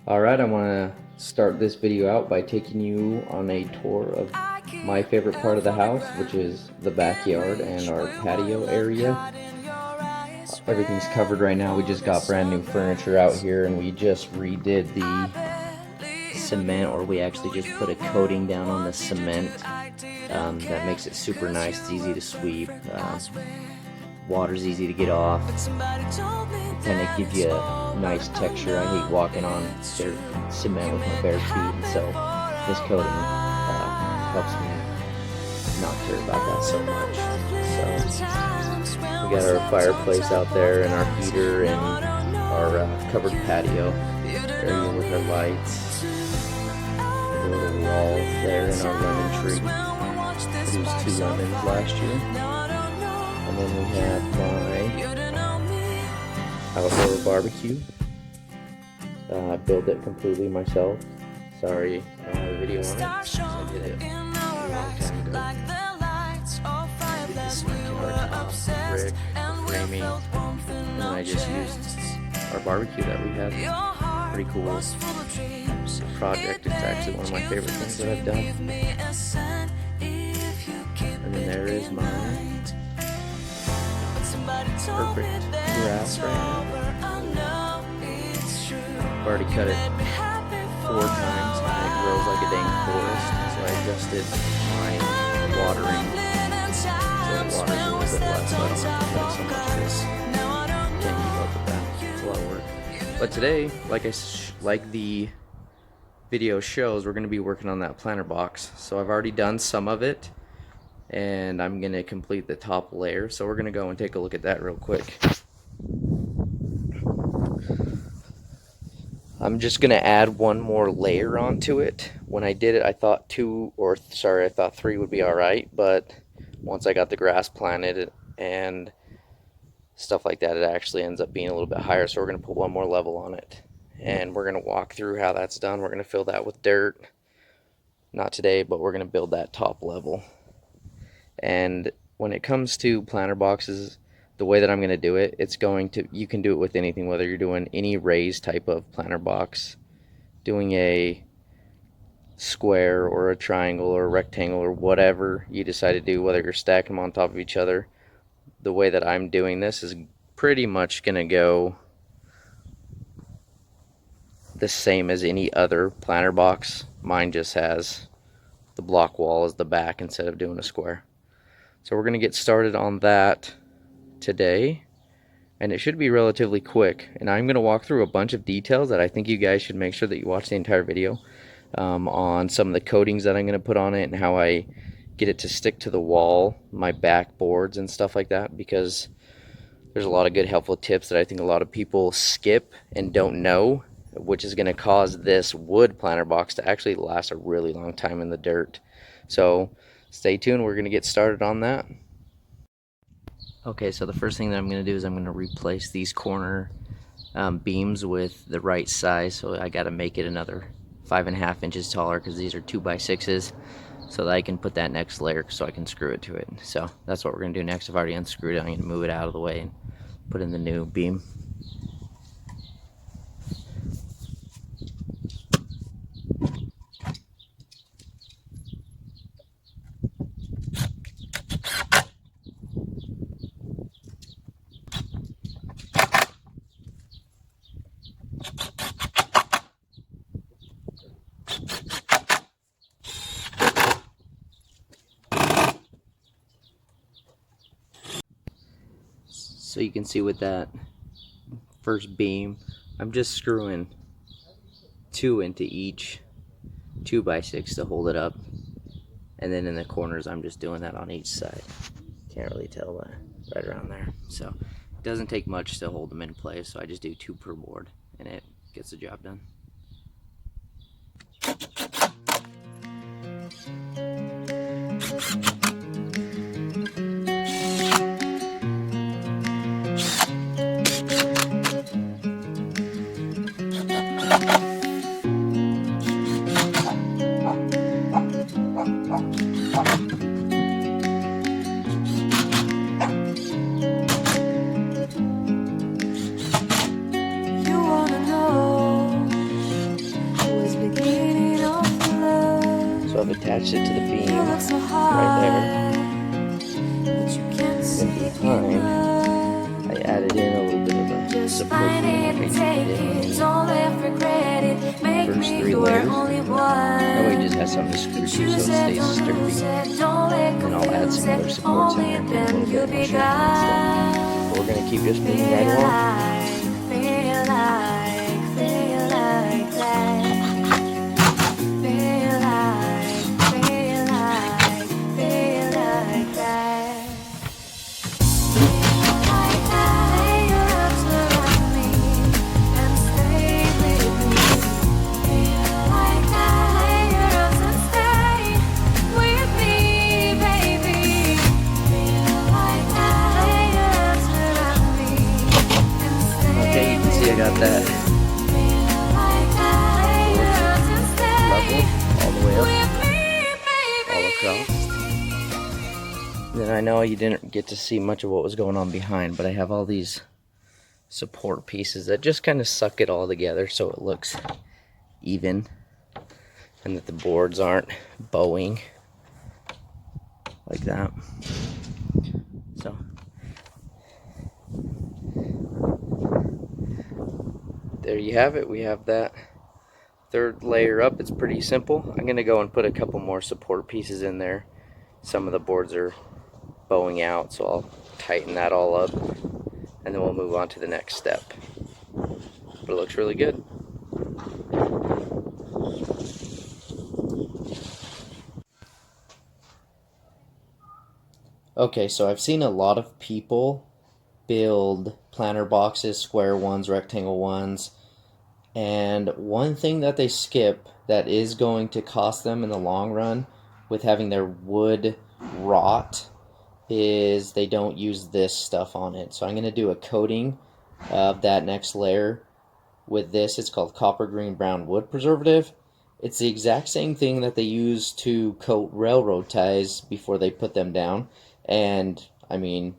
Alright, I want to start this video out by taking you on a tour of my favorite part of the house, which is the backyard and our patio area. Everything's covered right now. We just got brand new furniture out here and we just redid the cement, or we actually just put a coating down on the cement that makes it super nice. It's easy to sweep. Water's easy to get off. Kind of gives you a nice texture. I hate walking on dirt cement with my bare feet, and so this coating helps me not care about that so much. So we got our fireplace out there and our heater and our covered patio area with our lights. The little wall there and our lemon tree. Produced 2 lemons last year. And then we have my outdoor barbecue. I built it completely myself. Sorry, I don't have a video on it. I did it a long time ago. Did the cement countertop, brick, framing, and then I just used our barbecue that we have. Pretty cool project. It's actually one of my favorite things that I've done. And then there is my perfect grass right now. I've already cut it 4 times and it grows like a dang forest, so I adjusted my watering so the water's a little bit less, so I don't have to put so much because can't keep up with that. It's a lot of work. But today, like the video shows, we're going to be working on that planter box. So I've already done some of it, and I'm going to complete the top layer. So we're going to go and take a look at that real quick. I'm just going to add one more layer onto it. When I did it, I thought 3 would be alright, but once I got the grass planted and stuff like that, it actually ends up being a little bit higher. So we're going to put one more level on it, and we're going to walk through how that's done. We're going to fill that with dirt. Not today, but we're going to build that top level. And when it comes to planter boxes, the way that I'm going to do it, you can do it with anything, whether you're doing any raised type of planter box, doing a square or a triangle or a rectangle or whatever you decide to do, whether you're stacking them on top of each other. The way that I'm doing this is pretty much going to go the same as any other planter box. Mine just has the block wall as the back instead of doing a square. So we're going to get started on that today, and it should be relatively quick. And I'm going to walk through a bunch of details that I think you guys should make sure that you watch the entire video on some of the coatings that I'm going to put on it and how I get it to stick to the wall, my backboards and stuff like that, because there's a lot of good helpful tips that I think a lot of people skip and don't know, which is going to cause this wood planter box to actually last a really long time in the dirt. So stay tuned, we're going to get started on that. Okay, so the first thing that I'm going to do is I'm going to replace these corner beams with the right size. So I got to make it another 5.5 inches taller because these are 2x6s, so that I can put that next layer so I can screw it to it. So that's what we're going to do next. I've already unscrewed it. I'm going to move it out of the way and put in the new beam. So you can see with that first beam, I'm just screwing 2 into each 2x6 to hold it up, and then in the corners I'm just doing that on each side. Can't really tell, but right around there. So it doesn't take much to hold them in place, so I just do 2 per board and it gets the job done. You wanna know attached it to the beam right there. And behind, I added in a little bit of a support beam like I did in the first 3 layers. That way it just has something to screw to so it stays sturdy. And then I'll add some other supports in there in a little bit and I'll show you how it's done. But we're going to keep just moving right along. Got that level all the way up, all across. Then I know you didn't get to see much of what was going on behind, but I have all these support pieces that just kind of suck it all together so it looks even and that the boards aren't bowing like that. So there you have it. We have that third layer up. It's pretty simple. I'm going to go and put a couple more support pieces in there. Some of the boards are bowing out, so I'll tighten that all up and then we'll move on to the next step. But it looks really good. Okay, so I've seen a lot of people build planter boxes, square ones, rectangle ones, and one thing that they skip that is going to cost them in the long run with having their wood rot is they don't use this stuff on it. So I'm going to do a coating of that next layer with this. It's called copper green brown wood preservative. It's the exact same thing that they use to coat railroad ties before they put them down. And I mean,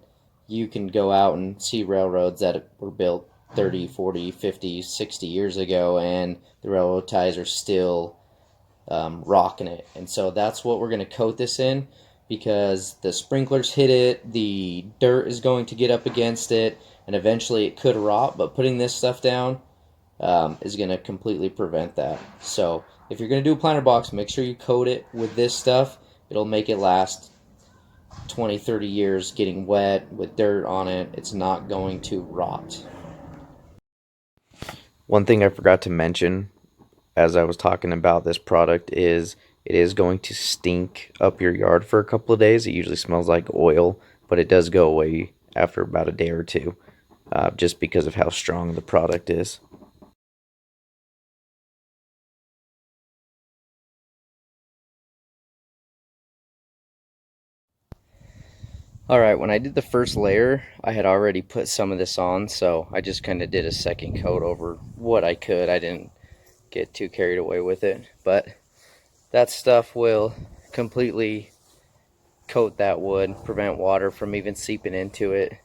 you can go out and see railroads that were built 30, 40, 50, 60 years ago, and the railroad ties are still rocking it. And so that's what we're going to coat this in, because the sprinklers hit it, the dirt is going to get up against it, and eventually it could rot, but putting this stuff down is going to completely prevent that. So if you're going to do a planter box, make sure you coat it with this stuff. It'll make it last 20, 30 years getting wet with dirt on it. It's not going to rot. One thing I forgot to mention as I was talking about this product is it is going to stink up your yard for a couple of days. It usually smells like oil, but it does go away after about a day or two, just because of how strong the product is. Alright, when I did the first layer, I had already put some of this on, so I just kind of did a second coat over what I could. I didn't get too carried away with it, but that stuff will completely coat that wood, prevent water from even seeping into it,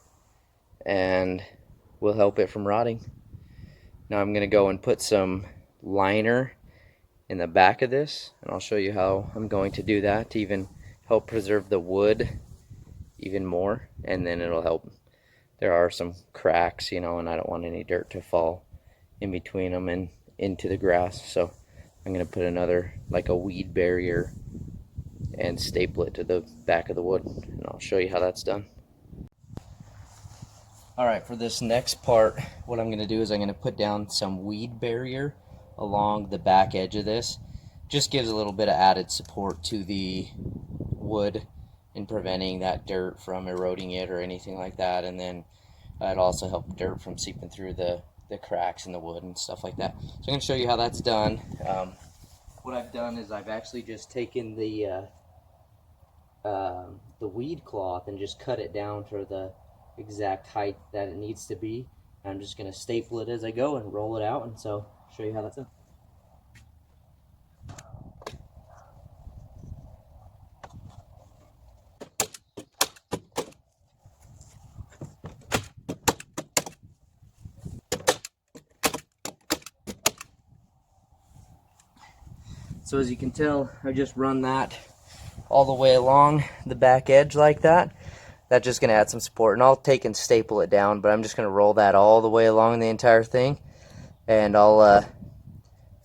and will help it from rotting. Now I'm going to go and put some liner in the back of this, and I'll show you how I'm going to do that to even help preserve the wood even more, and then it'll help. There are some cracks, you know, and I don't want any dirt to fall in between them and into the grass, so I'm going to put another, like a weed barrier, and staple it to the back of the wood, and I'll show you how that's done. Alright, for this next part, what I'm going to do is I'm going to put down some weed barrier along the back edge of this. Just gives a little bit of added support to the wood in preventing that dirt from eroding it or anything like that, and then it also helps dirt from seeping through the cracks in the wood and stuff like that. So I'm going to show you how that's done. What I've done is I've actually just taken the weed cloth and just cut it down to the exact height that it needs to be. I'm just going to staple it as I go and roll it out, and so show you how that's done. So as you can tell, I just run that all the way along the back edge like that. That's just going to add some support, and I'll take and staple it down, but I'm just going to roll that all the way along the entire thing, and I'll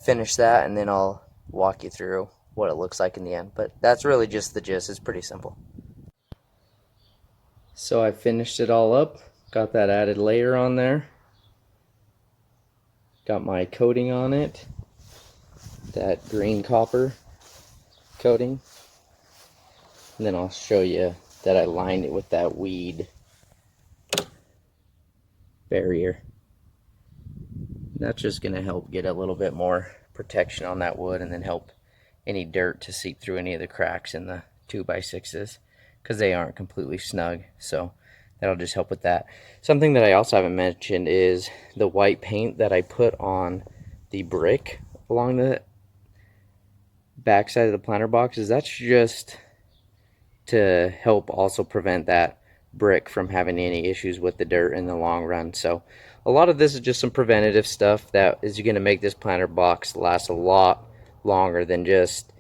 finish that, and then I'll walk you through what it looks like in the end. But that's really just the gist. It's pretty simple. So I finished it all up, got that added layer on there, got my coating on it, that green copper coating, and then I'll show you that I lined it with that weed barrier. That's just going to help get a little bit more protection on that wood, and then help any dirt to seep through any of the cracks in the 2x6s, because they aren't completely snug. So that'll just help with that. Something that I also haven't mentioned is the white paint that I put on the brick along the back side of the planter boxes. That's just to help also prevent that brick from having any issues with the dirt in the long run. So a lot of this is just some preventative stuff that is going to make this planter box last a lot longer than just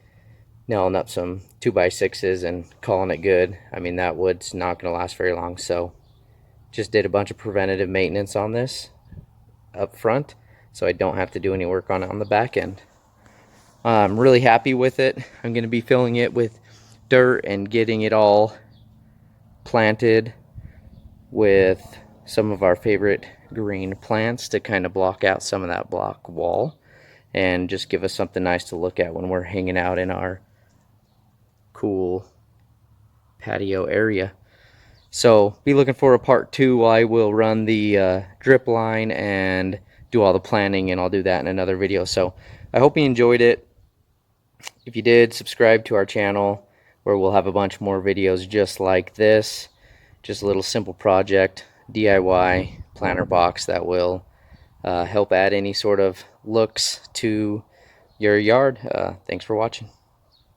nailing up some 2x6s and calling it good. I mean, that wood's not going to last very long. So just did a bunch of preventative maintenance on this up front, so I don't have to do any work on it on the back end. I'm really happy with it. I'm going to be filling it with dirt and getting it all planted with some of our favorite green plants to kind of block out some of that block wall and just give us something nice to look at when we're hanging out in our cool patio area. So be looking for a part 2. I will run the drip line and do all the planning, and I'll do that in another video. So I hope you enjoyed it. If you did, subscribe to our channel, where we'll have a bunch more videos just like this. Just a little simple project, DIY planter box that will help add any sort of looks to your yard. Thanks for watching.